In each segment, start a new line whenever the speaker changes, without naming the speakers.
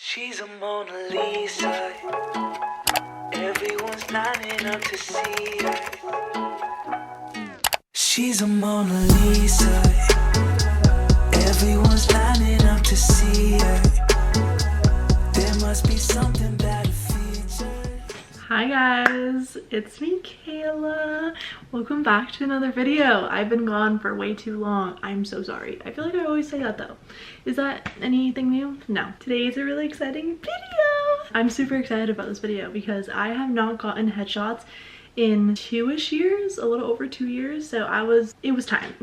She's a Mona Lisa. Everyone's lining up to see her. She's a Mona Lisa. Everyone's lining up to see her. There must be something about a feature.
Hi guys, it's me Kayla. Welcome back to another video. I've been gone for way too long. I'm so sorry. I feel like I always say that though. Is that anything new? No. Today is a really exciting video. I'm super excited about this video because I have not gotten headshots in 2-ish years, a little over 2 years, so it was time.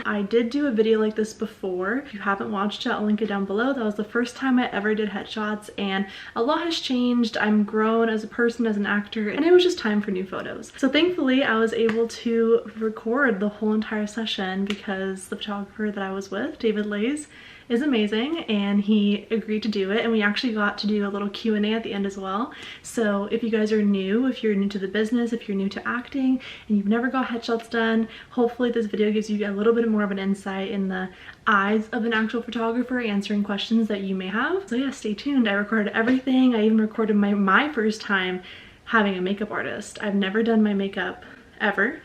I did do a video like this before. If you haven't watched it, I'll link it down below. That was the first time I ever did headshots, and a lot has changed. I'm grown as a person, as an actor, and it was just time for new photos. So thankfully I was able to record the whole entire session because the photographer that I was with, David Leyes, is amazing and he agreed to do it, and we actually got to do a little Q&A at the end as well. So if you guys are new, if you're new to the business, if you're new to acting and you've never got headshots done, hopefully this video gives you a little bit more of an insight in the eyes of an actual photographer answering questions that you may have. So yeah, stay tuned. I recorded everything. I even recorded my first time having a makeup artist. I've never done my makeup ever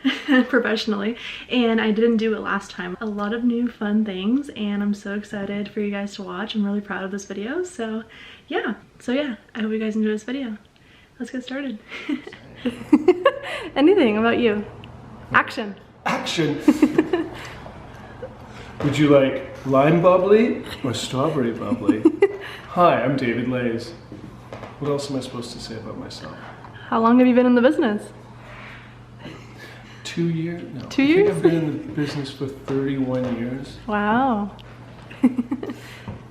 professionally, and I didn't do it last time. A lot of new fun things, and I'm so excited for you guys to watch. I'm really proud of this video. So yeah, I hope you guys enjoy this video. Let's get started. Anything about you? Action.
Would you like lime bubbly or strawberry bubbly? Hi, I'm David Leyes. What else am I supposed to say about myself?
How long have you been in the business?
2 years? No.
2 years?
I think I've been in the business for 31 years.
Wow.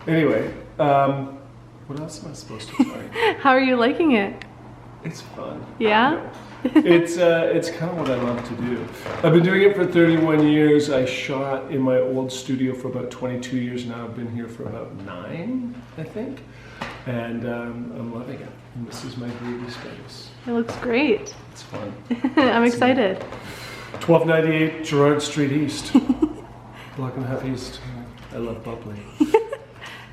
Anyway, what else am I supposed to tell you?
How are you liking it?
It's fun.
Yeah?
It's kind of what I love to do. I've been doing it for 31 years. I shot in my old studio for about 22 years now. I've been here for about 9, I think. And I'm loving it. And this is my baby space.
It looks great.
It's fun.
I'm excited.
1298 Gerrard Street East. Block and a half east. I love bubbly.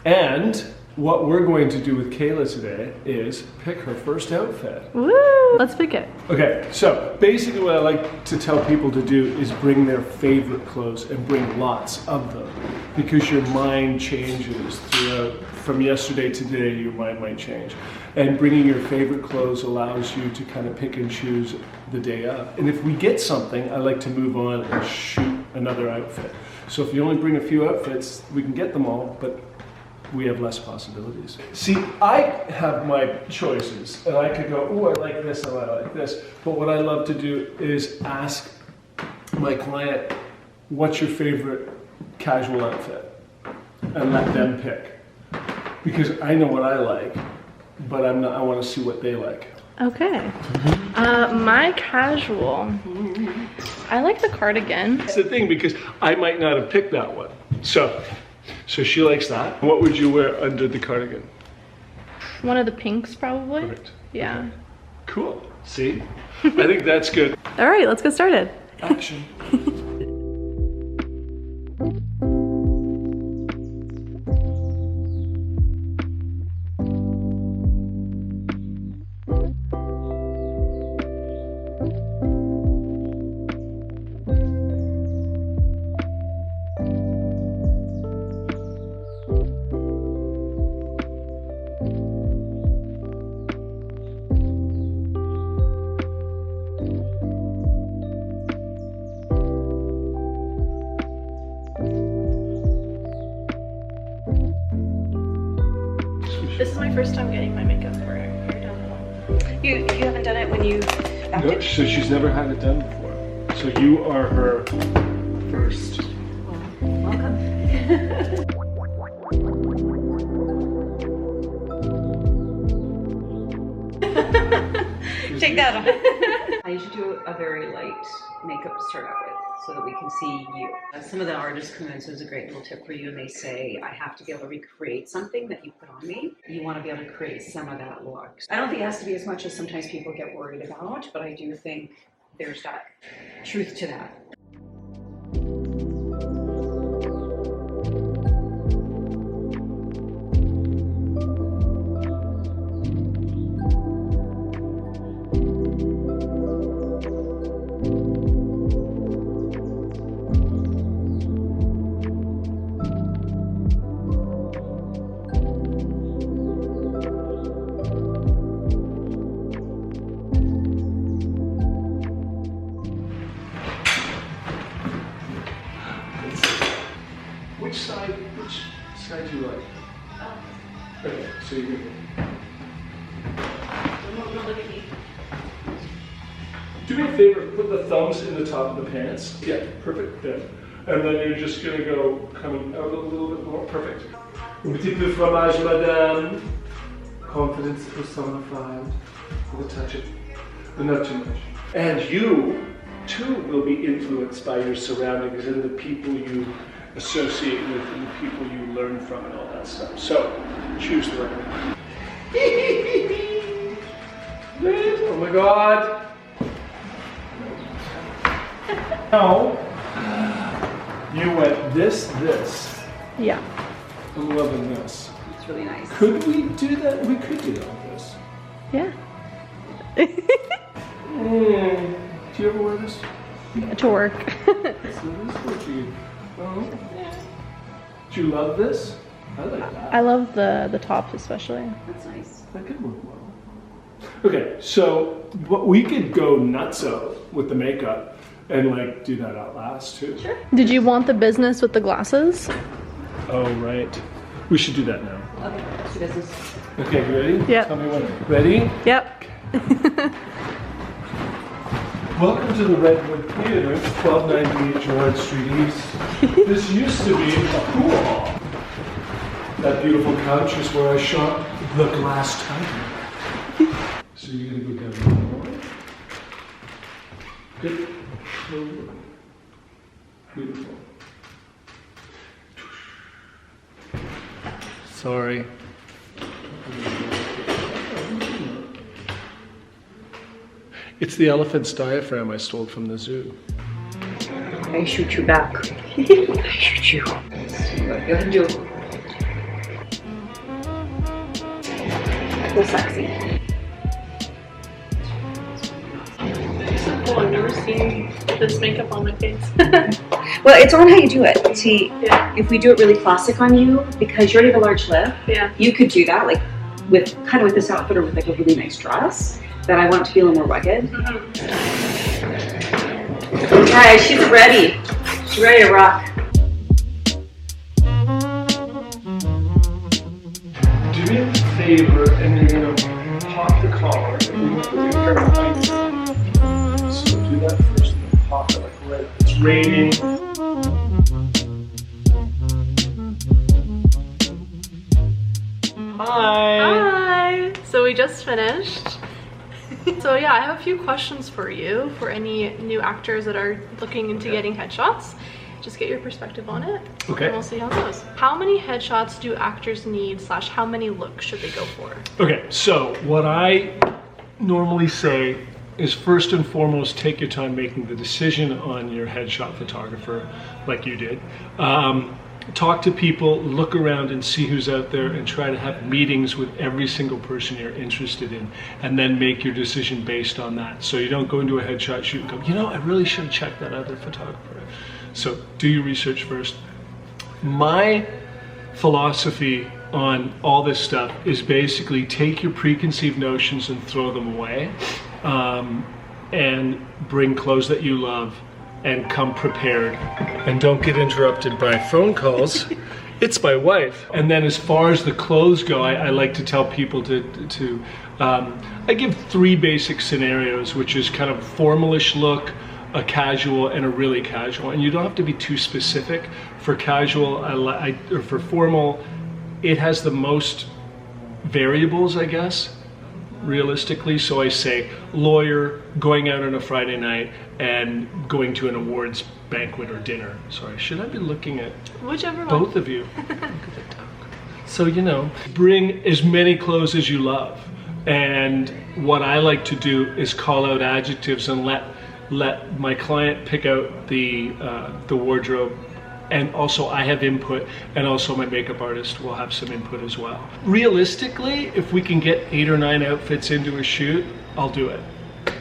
And what we're going to do with Kayla today is pick her first outfit.
Woo! Let's pick it.
Okay, so basically what I like to tell people to do is bring their favorite clothes and bring lots of them, because your mind changes throughout. From yesterday to today, your mind might change. And bringing your favorite clothes allows you to kind of pick and choose the day up. And if we get something, I like to move on and shoot another outfit. So if you only bring a few outfits, we can get them all, but we have less possibilities. See, I have my choices, and I could go, oh, I like this, and I like this. But what I love to do is ask my client, what's your favorite casual outfit? And let them pick. Because I know what I like, but I want to see what they like. Okay.
My casual, I like the cardigan.
That's the thing, because I might not have picked that one. So she likes that. What would you wear under the cardigan?
One of the pinks, probably.
Perfect.
Yeah.
Okay. Cool. See? I think that's good.
All right, let's get started.
Action.
This is my first time getting my makeup for hair done. You haven't done it when you acted?
No, so she's never had it done before. So you are her first.
Well, welcome. Take that off.
I usually do a very light makeup to start out with so that we can see you. Some of the artists come in, so it's a great little tip for you, and they say, I have to be able to recreate something that you put on me. You want to be able to create some of that look. I don't think it has to be as much as sometimes people get worried about, but I do think there's that truth to that.
So you can do me a favor, put the thumbs in the top of the pants. Yeah, perfect, there. And then you're just gonna go coming out a little bit more, perfect. Un petit peu fromage, madame. Confidence personified with a touch of, but not too much. And you, too, will be influenced by your surroundings and the people you associate with and the people you learn from and all that stuff. So, choose the right one. Oh my God. Now, you went this.
Yeah.
I'm loving this.
It's really nice.
Could we do that? We could do that with this.
Yeah.
Do you ever wear this?
To work.
So this is what you. Oh. Do you love this? I like that.
I love the tops especially.
That's nice.
That could work well. Okay, so we could go nutso with the makeup and like do that out last too.
Sure.
Did you want the business with the glasses?
Oh right. We should do that now.
Okay, let's do business.
Okay, you ready?
Yep.
Tell me when. Ready?
Yep.
Welcome to the Redwood Theater, 1298 Gerard Street East. This used to be a pool hall. That beautiful couch is where I shot The Glass Tiger. So you're gonna go down a little more. Good. Beautiful. Sorry. It's the elephant's diaphragm I stole from the zoo.
I shoot you back. I shoot you. Go ahead and do it. Feel sexy.
Oh, I've never seen this makeup on my face.
Well, it's on how you do it. See,
Yeah.
if we do it really classic on you, because you already have a large lip,
Yeah.
you could do that like with kind of with this outfit or with like a really nice dress. But I want it to be a little more rugged. Okay, she's ready. She's ready to rock.
Do me a favor and you're gonna pop the collar and you're gonna put your hair behind you. So do that first and then pop it like right. It's raining. Hi.
Hi. So we just finished. So yeah, I have a few questions for you for any new actors that are looking into getting headshots. Just get your perspective on it.
Okay.
And we'll see how it goes. How many headshots do actors need / how many looks should they go for?
Okay, so what I normally say is first and foremost, take your time making the decision on your headshot photographer like you did. Talk to people, look around and see who's out there and try to have meetings with every single person you're interested in and then make your decision based on that. So you don't go into a headshot shoot and go, you know, I really should have checked that other photographer. So do your research first. My philosophy on all this stuff is basically take your preconceived notions and throw them away and bring clothes that you love and come prepared and don't get interrupted by phone calls. It's my wife. And then as far as the clothes go, I like to tell people I give 3 basic scenarios, which is kind of formalish look, a casual, and a really casual. And you don't have to be too specific. For casual or for formal, it has the most variables, I guess, realistically. So I say lawyer, going out on a Friday night, and going to an awards banquet or dinner. Sorry, should I be looking at
Whichever one.
both of you? Look at the duck. So, you know, bring as many clothes as you love. And what I like to do is call out adjectives and let my client pick out the wardrobe. And also I have input, and also my makeup artist will have some input as well. Realistically, if we can get 8 or 9 outfits into a shoot, I'll do it,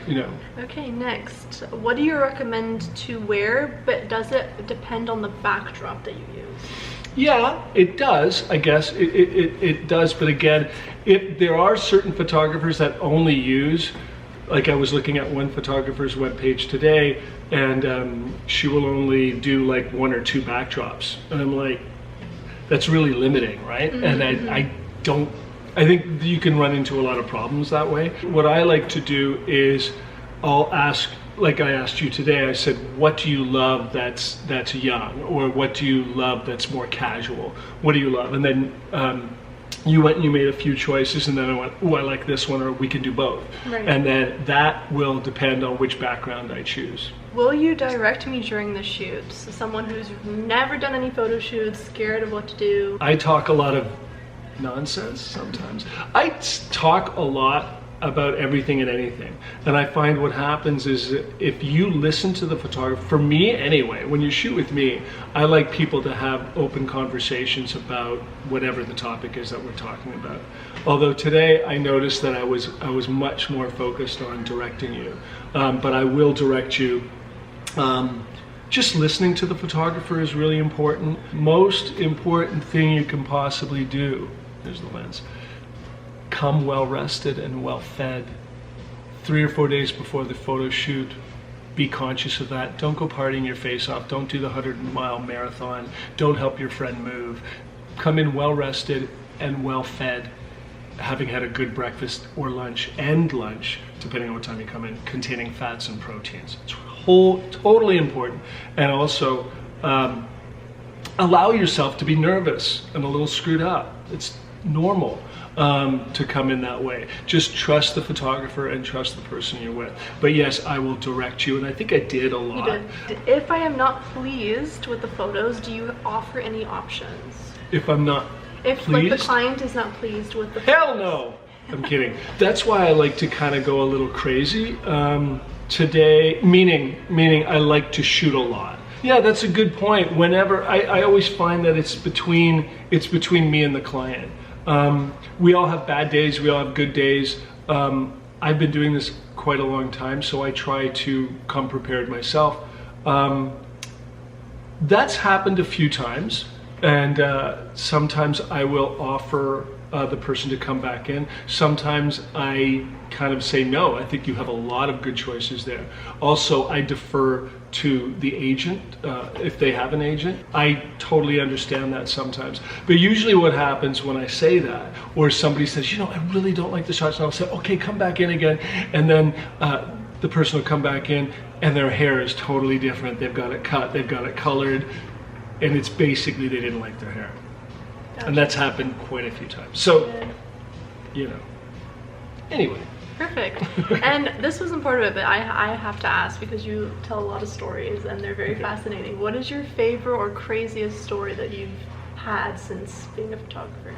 you know.
Okay, next. What do you recommend to wear, but does it depend on the backdrop that you use?
Yeah, it does, I guess. It does, but again, there are certain photographers that only use, like I was looking at one photographer's webpage today, and she will only do like 1 or 2 backdrops. And I'm like, that's really limiting, right? Mm-hmm. And I think you can run into a lot of problems that way. What I like to do is I'll ask, like I asked you today, I said, what do you love that's young? Or what do you love that's more casual? What do you love? And then you went and you made a few choices, and then I went, oh, I like this one, or we can do both.
Right.
And then that will depend on which background I choose.
Will you direct me during the shoots? So someone who's never done any photo shoots, scared of what to do.
I talk a lot of nonsense sometimes. I talk a lot about everything and anything, and I find what happens is if you listen to the photographer, for me anyway, when you shoot with me, I like people to have open conversations about whatever the topic is that we're talking about. Although today I noticed that I was much more focused on directing you, but I will direct you. Just listening to the photographer is really important. Most important thing you can possibly do, there's the lens, come well rested and well fed. 3 or 4 days before the photo shoot, be conscious of that. Don't go partying your face off. Don't do the 100-mile marathon. Don't help your friend move. Come in well rested and well fed, having had a good breakfast or lunch, depending on what time you come in, containing fats and proteins. It's totally important. And also allow yourself to be nervous and a little screwed up. It's normal to come in that way. Just trust the photographer and trust the person you're with. But yes, I will direct you, and I think I did a lot.
You did. If I am not pleased with the photos, do you offer any options?
If I'm not
If
pleased?
like the client is not pleased with the
Hell
photos.
no! I'm kidding. That's why I like to kind of go a little crazy. Today, meaning I like to shoot a lot. Yeah, that's a good point. Whenever, I always find that it's between me and the client. We all have bad days, we all have good days. I've been doing this quite a long time, so I try to come prepared myself. That's happened a few times, and sometimes I will offer the person to come back in. Sometimes I kind of say, no, I think you have a lot of good choices there. Also, I defer to the agent, if they have an agent. I totally understand that sometimes. But usually what happens when I say that, or somebody says, you know, I really don't like the shots, and I'll say, okay, come back in again. And then the person will come back in, and their hair is totally different. They've got it cut, they've got it colored, and it's basically they didn't like their hair.
Gotcha.
And that's happened quite a few times. So, you know, anyway.
Perfect. And this wasn't part of it, but I have to ask, because you tell a lot of stories and they're very fascinating. What is your favorite or craziest story that you've had since being a photographer?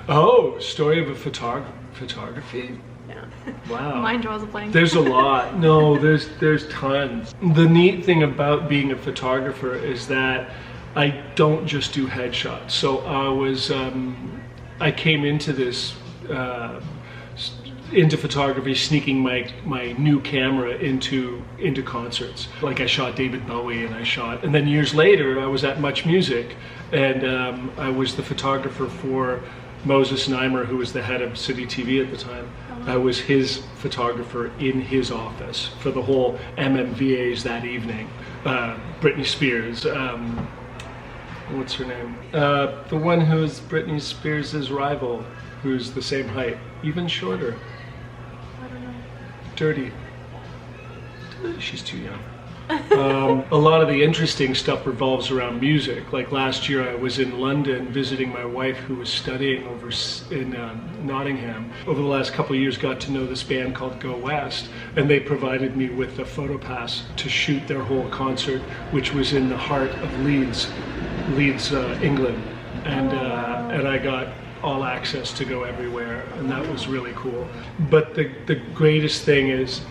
Oh, story of a photography?
Yeah.
Wow.
Mine draws a blank.
There's a lot. No, there's tons. The neat thing about being a photographer is that I don't just do headshots. So I came into this, into photography, sneaking my new camera into concerts. Like I shot David Bowie, and then years later I was at Much Music, and I was the photographer for Moses Neimer, who was the head of City TV at the time. I was his photographer in his office for the whole MMVAs that evening. Britney Spears, what's her name? The one who's Britney Spears' rival, who's the same height, even shorter.
I don't know.
Dirty. She's too young. A lot of the interesting stuff revolves around music. Like last year I was in London visiting my wife, who was studying over in Nottingham. Over the last couple of years got to know this band called Go West, and they provided me with a photo pass to shoot their whole concert, which was in the heart of Leeds, England. And I got all access to go everywhere, and that was really cool. But the greatest thing is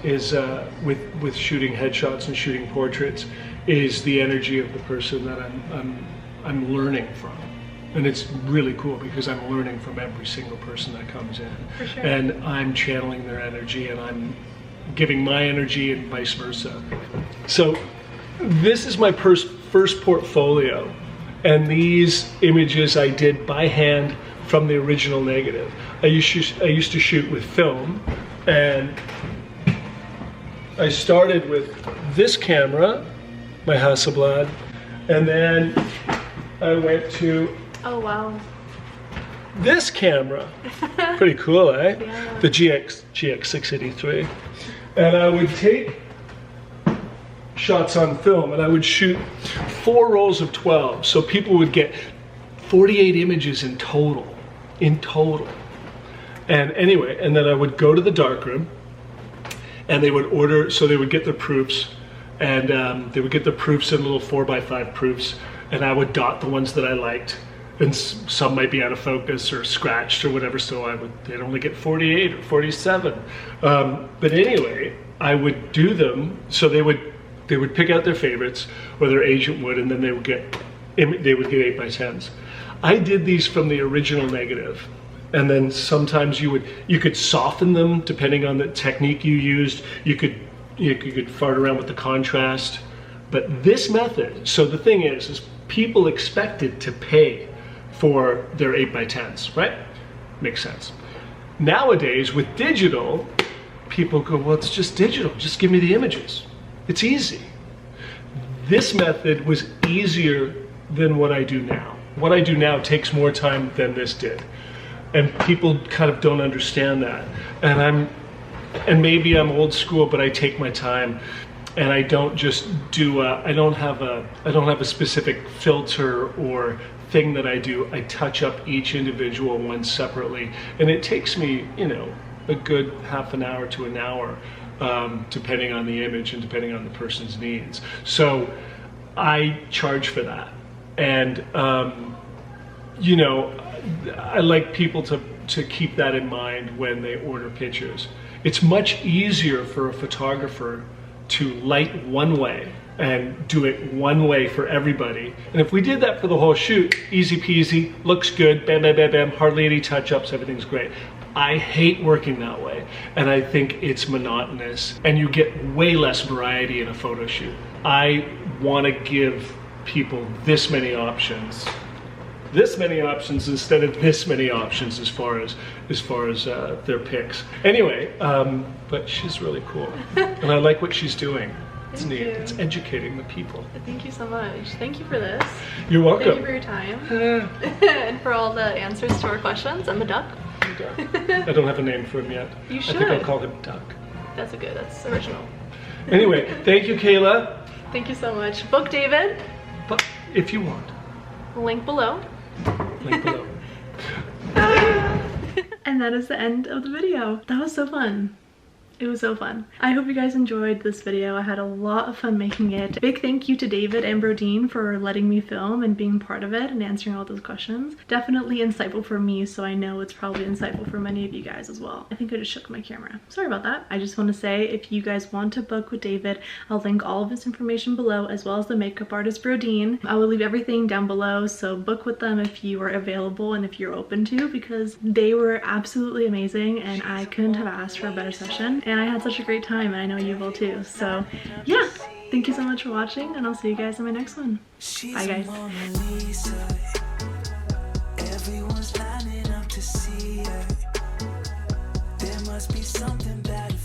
with shooting headshots and shooting portraits is the energy of the person that I'm learning from. And it's really cool because I'm learning from every single person that comes in.
For sure.
And I'm channeling their energy, and I'm giving my energy, and vice versa. So this is my first portfolio, and these images I did by hand from the original negative. I used to shoot with film, and I started with this camera, my Hasselblad, and then I went to
Oh wow.
this camera. Pretty cool, eh?
Yeah.
The GX683. And I would take shots on film and I would shoot 4 rolls of 12. So people would get 48 images in total. And anyway, and then I would go to the darkroom and they would order, so they would get their proofs, and they would get the proofs in little 4x5 proofs, and I would dot the ones that I liked. And some might be out of focus or scratched or whatever, so they'd only get 48 or 47. But anyway, I would do them, so they would pick out their favorites, or their agent would, and then they would get 8x10s. I did these from the original negative, and then sometimes you could soften them depending on the technique you used. You could fart around with the contrast, but this method. So the thing is people expected to pay for their 8x10s, right? Makes sense. Nowadays with digital, people go, well, it's just digital. Just give me the images. It's easy. This method was easier than what I do now. What I do now takes more time than this did. And people kind of don't understand that. And maybe I'm old school, but I take my time, and I don't just do I don't have a specific filter or thing that I do. I touch up each individual one separately, and it takes me, a good half an hour to an hour, depending on the image and depending on the person's needs. So I charge for that, and I like people to keep that in mind when they order pictures. It's much easier for a photographer to light one way and do it one way for everybody. And if we did that for the whole shoot, easy peasy, looks good, bam, bam, bam, bam, hardly any touch-ups, everything's great. I hate working that way, and I think it's monotonous, and you get way less variety in a photo shoot. I want to give people this many options instead of this many options as far as their picks. Anyway, but she's really cool, and I like what she's doing. It's neat. It's educating the people.
Thank you so much. Thank you for this.
You're welcome.
Thank you for your time. And for all the answers to our questions. I'm a duck.
I don't have a name for him yet.
You should.
I think I'll call him Duck.
That's original.
Anyway, thank you, Kayla.
Thank you so much. Book David.
But if you want.
Link below.
Link below.
And that is the end of the video. That was so fun. It was so fun. I hope you guys enjoyed this video. I had a lot of fun making it. Big thank you to David and Brodine for letting me film and being part of it and answering all those questions. Definitely insightful for me, so I know it's probably insightful for many of you guys as well. I think I just shook my camera. Sorry about that. I just want to say, if you guys want to book with David, I'll link all of his information below, as well as the makeup artist Brodine. I will leave everything down below, so book with them if you are available and if you're open to, because they were absolutely amazing and I couldn't have asked for a better session. And I had such a great time, and I know you will too. So yeah, thank you so much for watching, and I'll see you guys in my next one. Bye guys.
Everyone's lining up to see her. There must be something better.